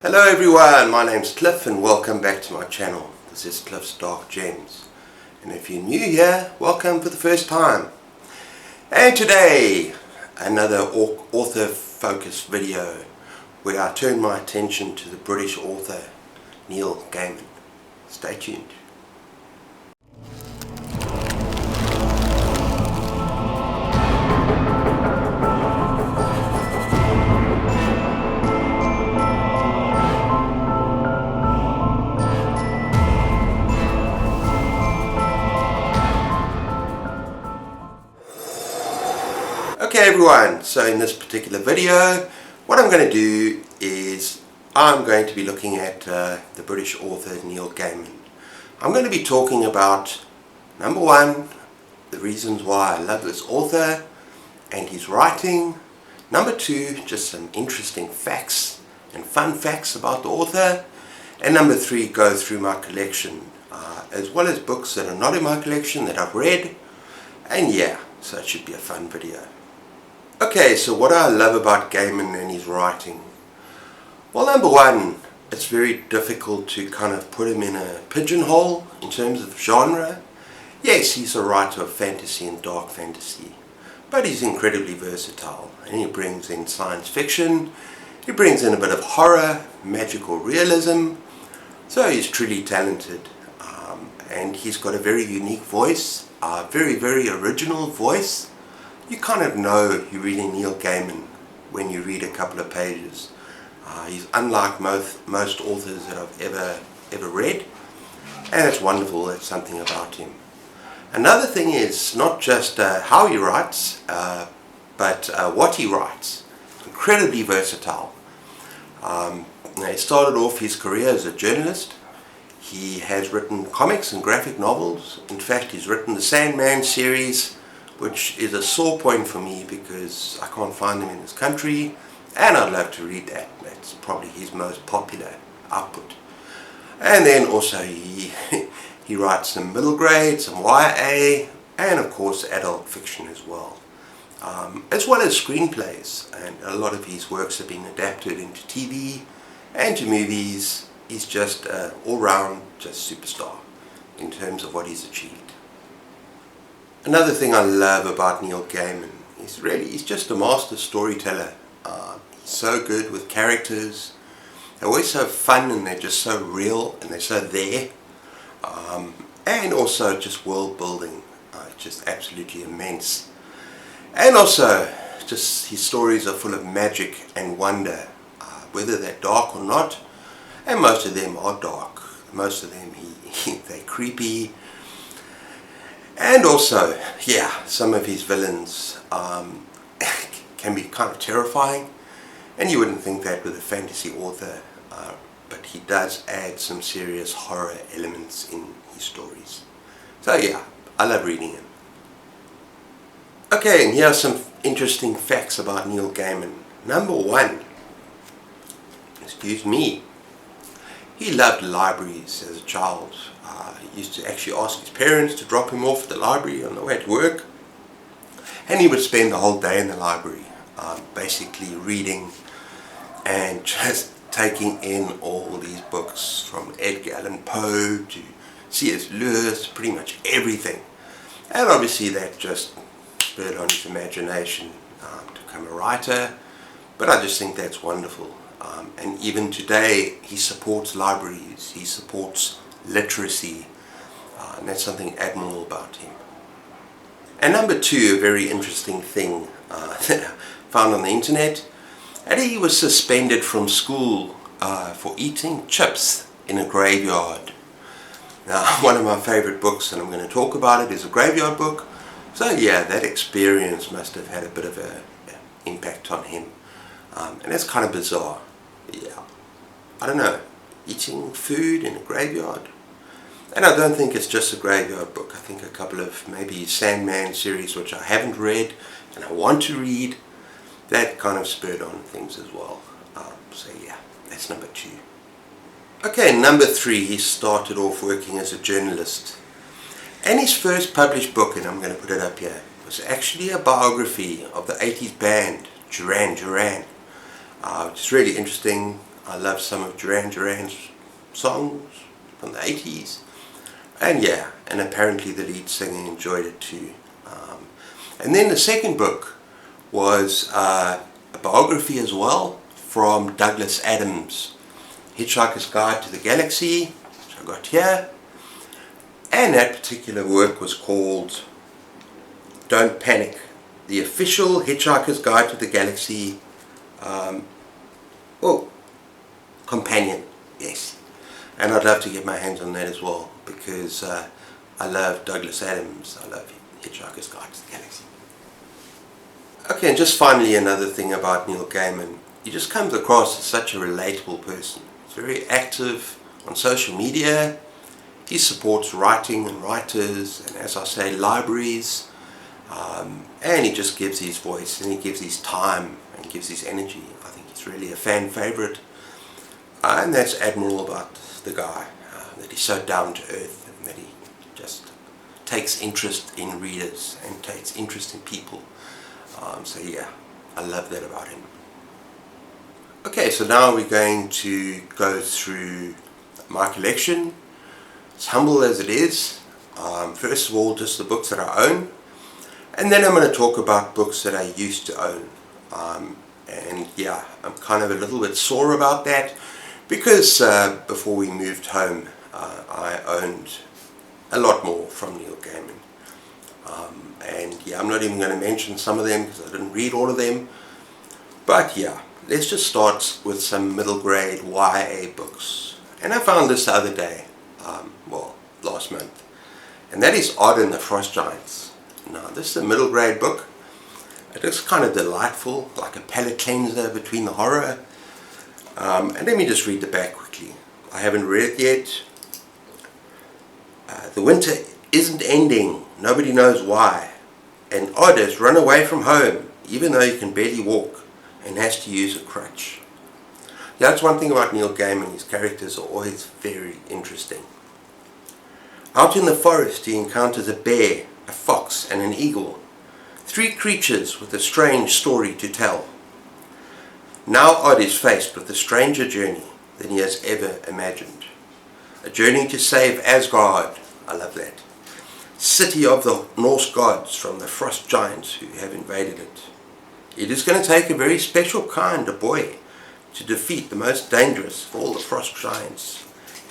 Hello everyone, my name's Cliff and welcome back to my channel. This is Cliff's Dark Gems. And if you're new here, welcome for the first time. And today, another author focused video where I turn my attention to the British author Neil Gaiman. Stay tuned. Okay everyone, so in this particular video what I'm going to do is I'm going to be looking at the British author Neil Gaiman. I'm going to be talking about, number one, the reasons why I love this author and his writing. Number two, just some interesting facts and fun facts about the author. And number three, go through my collection as well as books that are not in my collection that I've read. And yeah, so it should be a fun video. Okay, so what I love about Gaiman and his writing? Well, number one, it's very difficult to kind of put him in a pigeonhole in terms of genre. Yes, he's a writer of fantasy and dark fantasy, but he's incredibly versatile, and he brings in science fiction, he brings in a bit of horror, magical realism, so he's truly talented, and he's got a very unique voice, a very original voice. You kind of know you're reading Neil Gaiman when you read a couple of pages. He's unlike most authors that I've ever read, and it's wonderful. That's something about him. Another thing is not just how he writes, but what he writes. Incredibly versatile. He started off his career as a journalist. He has written comics and graphic novels. In fact, he's written the Sandman series, which is a sore point for me because I can't find them in this country, and I'd love to read that. That's probably his most popular output. And then also he writes some middle grade, some YA, and of course adult fiction as well as screenplays, and a lot of his works have been adapted into TV and to movies. He's just all-round just superstar in terms of what he's achieved. Another thing I love about Neil Gaiman is he's just a master storyteller. He's so good with characters. They're always so fun and they're just so real and they're so there. And also just world building, just absolutely immense. And also just his stories are full of magic and wonder, whether they're dark or not. And most of them are dark. Most of them they're creepy. And also, yeah, some of his villains can be kind of terrifying, and you wouldn't think that with a fantasy author, but he does add some serious horror elements in his stories. So yeah, I love reading him. Okay, and here are some interesting facts about Neil Gaiman. Number one, excuse me, he loved libraries as a child. He used to actually ask his parents to drop him off at the library on the way to work, and he would spend the whole day in the library basically reading and just taking in all these books, from Edgar Allan Poe to C.S. Lewis, pretty much everything. And obviously that just spurred on his imagination to become a writer, but I just think that's wonderful. And even today he supports libraries, he supports literacy, and that's something admirable about him. And number two, a very interesting thing that I found on the internet, that he was suspended from school for eating chips in a graveyard. Now, one of my favorite books, and I'm going to talk about it, is a graveyard book. So yeah, that experience must have had a bit of an impact on him, and that's kind of bizarre. Yeah, I don't know, eating food in a graveyard. And I don't think it's just a graveyard book. I think a couple of maybe Sandman series which I haven't read and I want to read, that kind of spurred on things as well. So yeah, that's number two. Okay, number three, he started off working as a journalist. And his first published book, and I'm going to put it up here, was actually a biography of the 80s band Duran Duran. Which is really interesting. I love some of Duran Duran's songs from the 80s. And yeah, and apparently the lead singer enjoyed it too. And then the second book was a biography as well from Douglas Adams, Hitchhiker's Guide to the Galaxy, which I got here. And that particular work was called Don't Panic, the official Hitchhiker's Guide to the Galaxy companion, yes. And I'd love to get my hands on that as well, because I love Douglas Adams, I love Hitchhiker's Guide to the Galaxy. Okay, and just finally another thing about Neil Gaiman. He just comes across as such a relatable person. He's very active on social media. He supports writing and writers, and as I say, libraries. And he just gives his voice, and he gives his time, and gives his energy. I think he's really a fan favourite. And that's admirable about the guy, that he's so down to earth, and that he just takes interest in readers, and takes interest in people. So yeah, I love that about him. Okay, so now we're going to go through my collection. As humble as it is, first of all just the books that I own, and then I'm going to talk about books that I used to own. And yeah, I'm kind of a little bit sore about that, because before we moved home I owned a lot more from Neil Gaiman. And yeah, I'm not even going to mention some of them because I didn't read all of them. But yeah, let's just start with some middle grade YA books. And I found this the other day, last month. And that is Odd and the Frost Giants. Now this is a middle grade book. It looks kind of delightful, like a palate cleanser between the horror. And let me just read the back quickly. I haven't read it yet. The winter isn't ending, nobody knows why. And Odd has run away from home, even though he can barely walk, and has to use a crutch. That's one thing about Neil Gaiman, his characters are always very interesting. Out in the forest he encounters a bear, a fox and an eagle. 3 creatures with a strange story to tell. Now Odd is faced with a stranger journey than he has ever imagined. A journey to save Asgard, I love that. City of the Norse gods from the frost giants who have invaded it. It is going to take a very special kind of boy to defeat the most dangerous of all the frost giants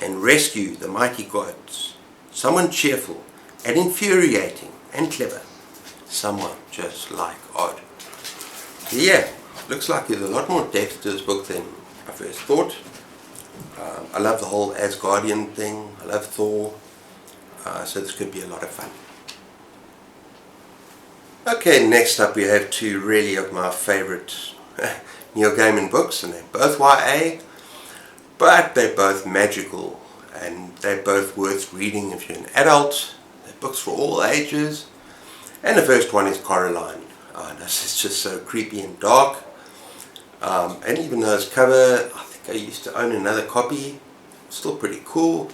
and rescue the mighty gods. Someone cheerful and infuriating and clever. Someone just like Odd. Yeah, looks like there's a lot more depth to this book than I first thought. I love the whole Asgardian thing. I love Thor. So this could be a lot of fun. Okay, next up we have 2 really of my favourite Neil Gaiman books, and they're both YA, but they're both magical, and they're both worth reading if you're an adult. They're books for all ages. And the first one is Coraline. This is just so creepy and dark. And even though it's cover, I think I used to own another copy. Still pretty cool.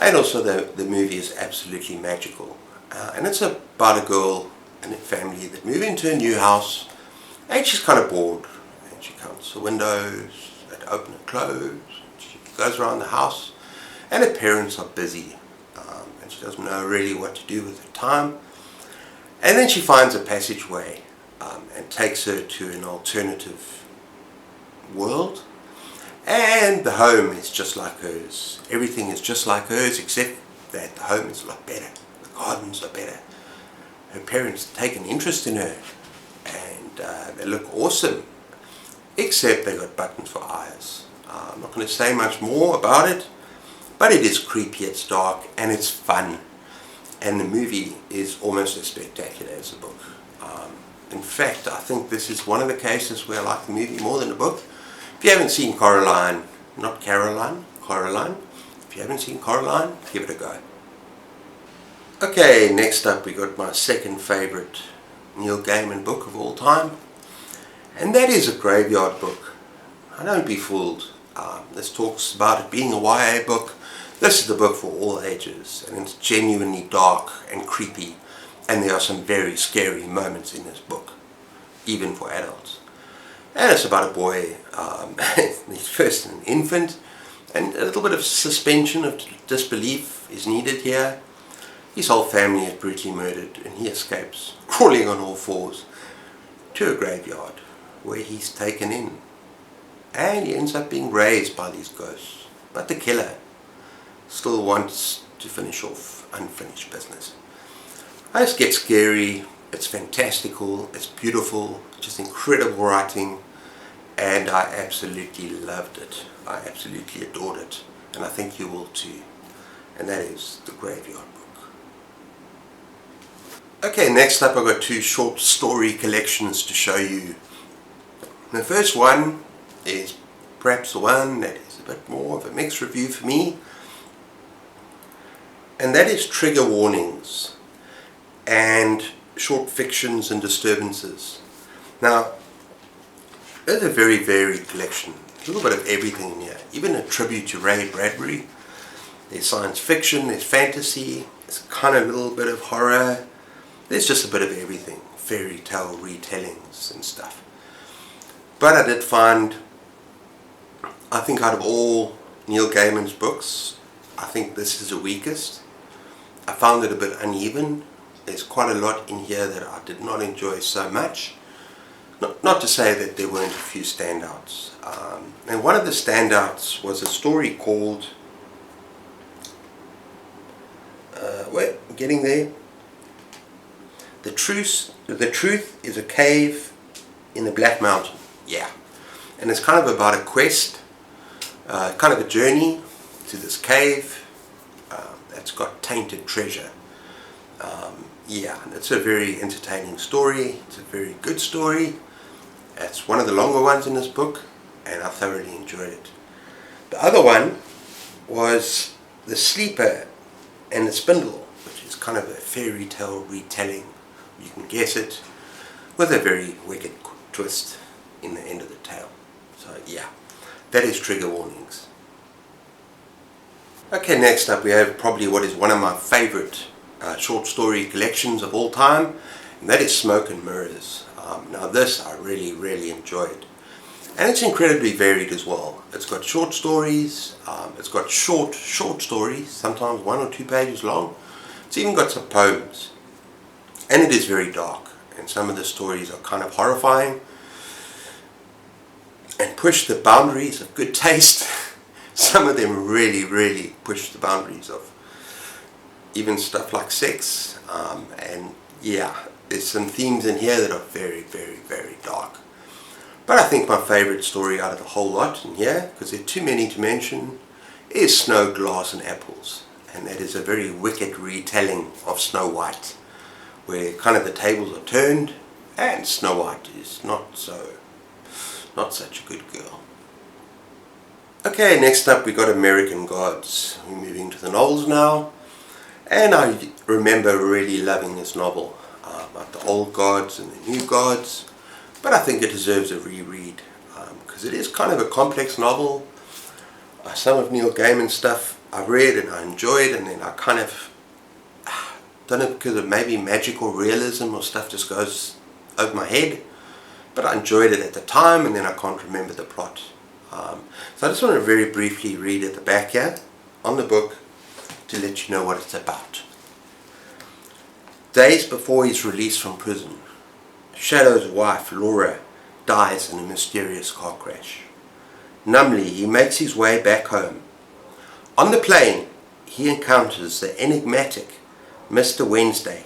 And also the movie is absolutely magical. And it's about a girl and a family that move into a new house, and she's kind of bored. And she counts the windows that open and close. She goes around the house, and her parents are busy. And she doesn't know really what to do with her time. And then she finds a passageway and takes her to an alternative world. And the home is just like hers. Everything is just like hers, except that the home is a lot better. The gardens are better. Her parents take an interest in her, and they look awesome, except they got buttons for eyes. I'm not going to say much more about it, but it is creepy, it's dark, and it's fun. And the movie is almost as spectacular as the book. In fact, I think this is one of the cases where I like the movie more than the book. If you haven't seen Coraline, not Caroline, Coraline. If you haven't seen Coraline, give it a go. Okay, next up we got my second favourite Neil Gaiman book of all time. And that is a graveyard book. Don't be fooled. This talks about it being a YA book. This is the book for all ages, and it's genuinely dark and creepy, and there are some very scary moments in this book, even for adults. And it's about a boy, he's first an infant, and a little bit of suspension of disbelief is needed here. His whole family is brutally murdered and he escapes, crawling on all fours, to a graveyard where he's taken in. And he ends up being raised by these ghosts. But the killer still wants to finish off unfinished business. This gets scary, it's fantastical, it's beautiful, just incredible writing, and I absolutely loved it. I absolutely adored it, and I think you will too. And that is The Graveyard Book. Okay, next up I've got two short story collections to show you. The first one is perhaps the one that is a bit more of a mixed review for me, and that is Trigger Warnings and Short Fictions and Disturbances. Now, it's a very varied collection, a little bit of everything in here, even a tribute to Ray Bradbury. There's science fiction, there's fantasy, there's kind of a little bit of horror, there's just a bit of everything, fairy tale retellings and stuff. But I did find, I think out of all Neil Gaiman's books, I think this is the weakest. I found it a bit uneven. There's quite a lot in here that I did not enjoy so much. Not to say that there weren't a few standouts. And one of the standouts was a story called, getting there. The Truth is a Cave in the Black Mountain. Yeah. And it's kind of about a quest, kind of a journey to this cave that's got tainted treasure. Yeah, and it's a very entertaining story. It's a very good story. It's one of the longer ones in this book, and I thoroughly enjoyed it. The other one was The Sleeper and the Spindle, which is kind of a fairy tale retelling. You can guess it, with a very wicked twist in the end of the tale. So yeah, that is Trigger Warnings. Okay, next up we have probably what is one of my favourite short story collections of all time, and that is Smoke and Mirrors. Now this I really enjoyed, and it's incredibly varied as well. It's got short stories, it's got short stories, sometimes 1 or 2 pages long. It's even got some poems, and it is very dark, and some of the stories are kind of horrifying and push the boundaries of good taste. Some of them really push the boundaries of even stuff like sex, and yeah, there's some themes in here that are very dark. But I think my favourite story out of the whole lot in here, because there are too many to mention, is Snow, Glass and Apples, and that is a very wicked retelling of Snow White, where kind of the tables are turned and Snow White is not such a good girl. Okay, next up we got American Gods. We're moving to the novels now, and I remember really loving this novel about the old gods and the new gods, but I think it deserves a reread because it is kind of a complex novel. Some of Neil Gaiman's stuff I read and I enjoyed, and then I kind of don't know, because of maybe magical realism or stuff just goes over my head, but I enjoyed it at the time, and then I can't remember the plot. So I just want to very briefly read at the back here on the book to let you know what it's about. Days before his release from prison, Shadow's wife Laura dies in a mysterious car crash. Numbly he makes his way back home. On the plane he encounters the enigmatic Mr. Wednesday,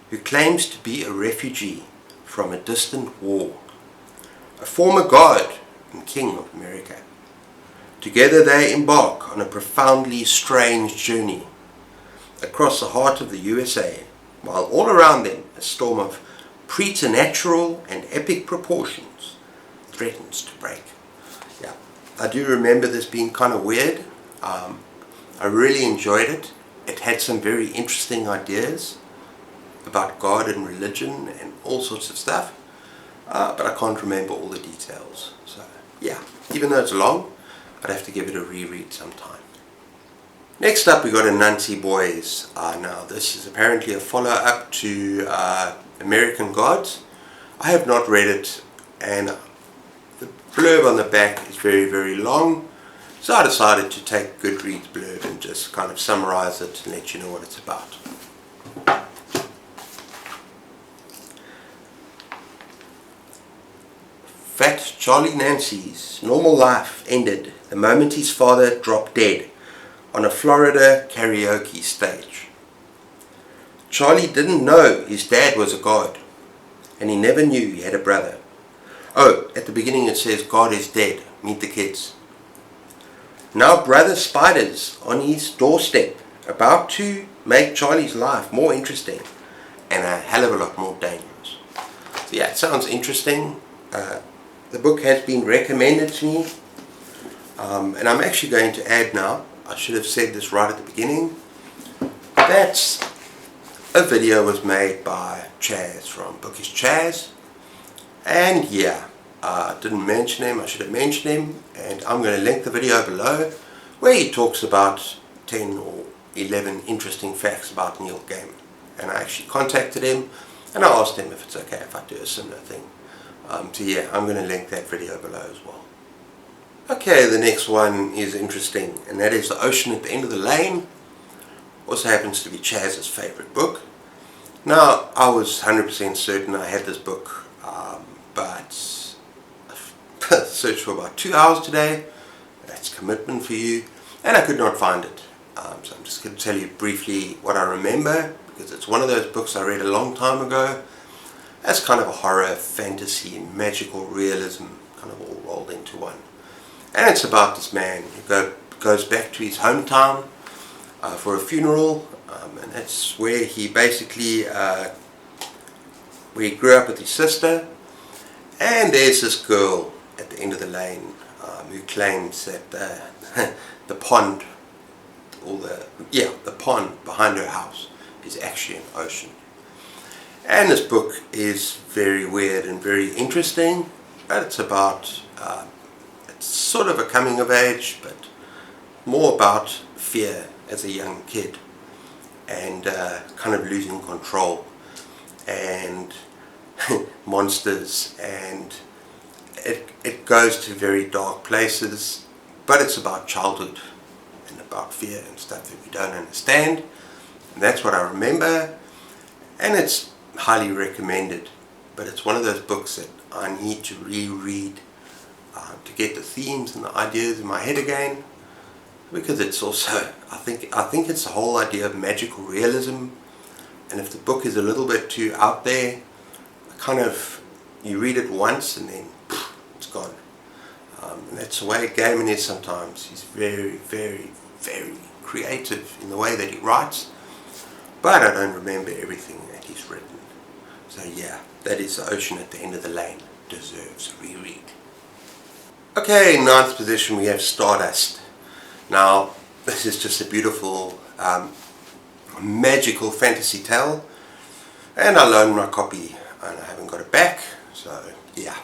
who claims to be a refugee from a distant war, a former god and king of America. Together they embark on a profoundly strange journey across the heart of the USA, while all around them a storm of preternatural and epic proportions threatens to break. Yeah, I do remember this being kind of weird. I really enjoyed it. It had some very interesting ideas about God and religion and all sorts of stuff, but I can't remember all the details. So yeah, even though it's long, I'd have to give it a reread sometime. Next up we got Anansi Boys. Now this is apparently a follow-up to American Gods. I have not read it, and blurb on the back is very, very long, so I decided to take Goodreads blurb and just kind of summarize it and let you know what it's about. Fat Charlie Nancy's normal life ended the moment his father dropped dead on a Florida karaoke stage. Charlie didn't know his dad was a god, and he never knew he had a brother. Oh, at the beginning it says, God is dead, meet the kids. Now Brother Spider's on his doorstep, about to make Charlie's life more interesting and a hell of a lot more dangerous. So yeah, it sounds interesting. The book has been recommended to me, and I'm actually going to add now, I should have said this right at the beginning, that a video was made by Chaz from Bookish Chaz, and yeah, I didn't mention him, I should have mentioned him, and I'm going to link the video below where he talks about 10 or 11 interesting facts about Neil Gaiman. And I actually contacted him and I asked him if it's okay if I do a similar thing. So yeah, I'm going to link that video below as well. Okay, the next one is interesting, and that is The Ocean at the End of the Lane. Also happens to be Chaz's favourite book. Now, I was 100% certain I had this book, but I searched for about 2 hours today. That's commitment for you, and I could not find it. So I'm just going to tell you briefly what I remember, because it's one of those books I read a long time ago. It's kind of a horror, fantasy, magical realism, kind of all rolled into one. And it's about this man who goes back to his hometown for a funeral, and that's where he basically where he grew up with his sister. And there's this girl at the end of the lane who claims that the pond, the pond behind her house is actually an ocean. And this book is very weird and very interesting, but it's about it's sort of a coming of age, but more about fear as a young kid and kind of losing control and monsters, and it goes to very dark places, but it's about childhood and about fear and stuff that we don't understand, and that's what I remember, and it's highly recommended. But it's one of those books that I need to reread to get the themes and the ideas in my head again, because it's also, I think it's the whole idea of magical realism, and if the book is a little bit too out there, kind of, you read it once and then it's gone. And that's the way Gaiman is sometimes. He's very, very, very creative in the way that he writes, but I don't remember everything that he's written. So yeah, that is The Ocean at the End of the Lane. Deserves a reread. Okay, in 9th position we have Stardust. Now, this is just a beautiful, magical fantasy tale, and I loaned my copy and I haven't got it back, so yeah.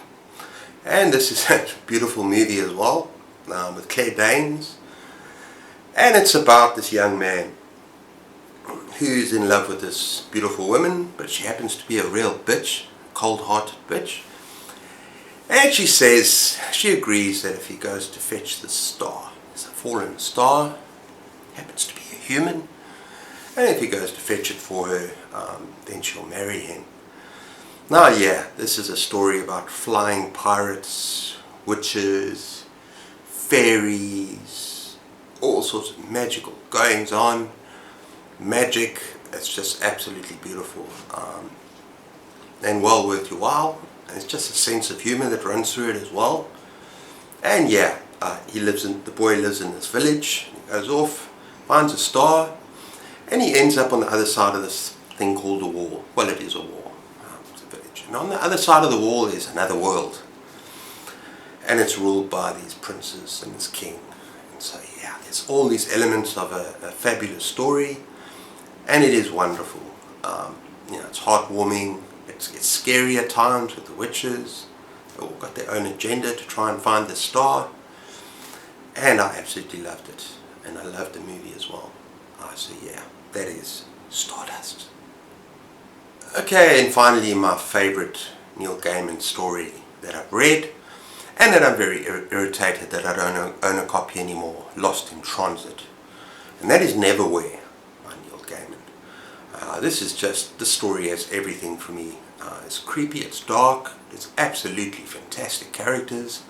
And this is a beautiful movie as well, with Claire Danes, and it's about this young man who's in love with this beautiful woman, but she happens to be a real bitch, cold-hearted bitch. And she says, she agrees that if he goes to fetch the star, there's a fallen star, happens to be a human, and if he goes to fetch it for her, then she'll marry him. Now yeah, this is a story about flying pirates, witches, fairies, all sorts of magical goings on, magic. It's just absolutely beautiful, and well worth your while. It's just a sense of humour that runs through it as well. And yeah, the boy lives in this village. He goes off, finds a star, and he ends up on the other side of this thing called a wall. Well, it is a wall. It's a village. And on the other side of the wall is another world, and it's ruled by these princes and this king. And so yeah, there's all these elements of a fabulous story, and it is wonderful. It's heartwarming. It's scary at times with the witches. They've all got their own agenda to try and find the star, and I absolutely loved it, and I loved the movie as well. So yeah, that is Stardust. Okay, and finally my favourite Neil Gaiman story that I've read, and that I'm very irritated that I don't own a copy anymore, lost in transit. And that is Neverwhere by Neil Gaiman. This is just, the story has everything for me. It's creepy, it's dark, it's absolutely fantastic characters,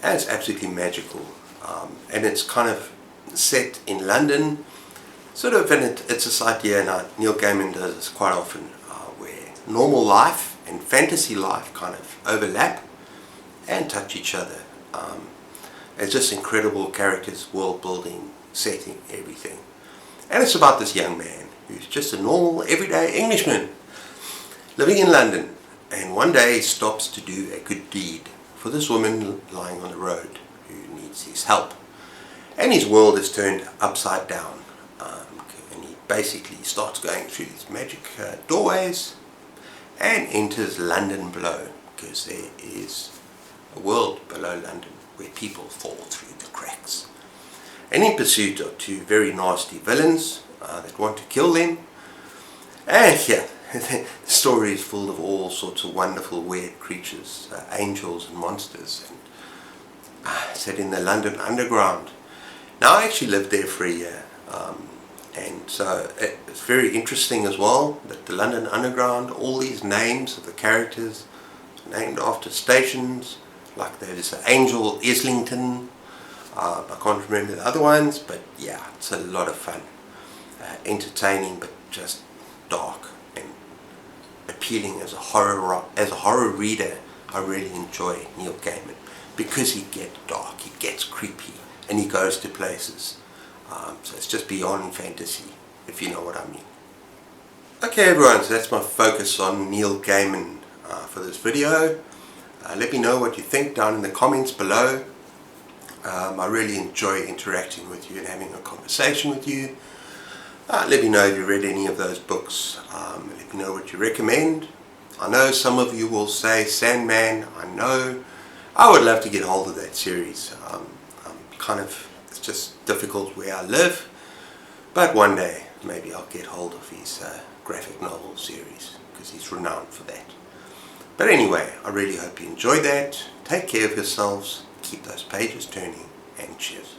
and it's absolutely magical. And it's kind of set in London, sort of, and it's this idea, now Neil Gaiman does this quite often, where normal life and fantasy life kind of overlap and touch each other. It's just incredible characters, world building, setting, everything. And it's about this young man who's just a normal, everyday Englishman living in London, and one day he stops to do a good deed for this woman lying on the road who needs his help. And his world is turned upside down, and he basically starts going through these magic doorways and enters London below, because there is a world below London where people fall through the cracks. And in pursuit of two very nasty villains that want to kill them. And yeah, the story is full of all sorts of wonderful weird creatures, angels and monsters, and set in the London Underground. Now I actually lived there for a year, and so it's very interesting as well that the London Underground, all these names of the characters named after stations, like there's Angel Islington, I can't remember the other ones, but yeah, it's a lot of fun, entertaining but just dark and appealing as a horror reader. I really enjoy Neil Gaiman because he gets dark, he gets creepy, and he goes to places. So it's just beyond fantasy, if you know what I mean. Okay everyone, so that's my focus on Neil Gaiman for this video. Let me know what you think down in the comments below. I really enjoy interacting with you and having a conversation with you. Let me know if you read any of those books. Let me know what you recommend. I know some of you will say Sandman. I know. I would love to get hold of that series. It's just difficult where I live, but one day maybe I'll get hold of his graphic novel series, because he's renowned for that. But anyway, I really hope you enjoyed that. Take care of yourselves, keep those pages turning, and cheers.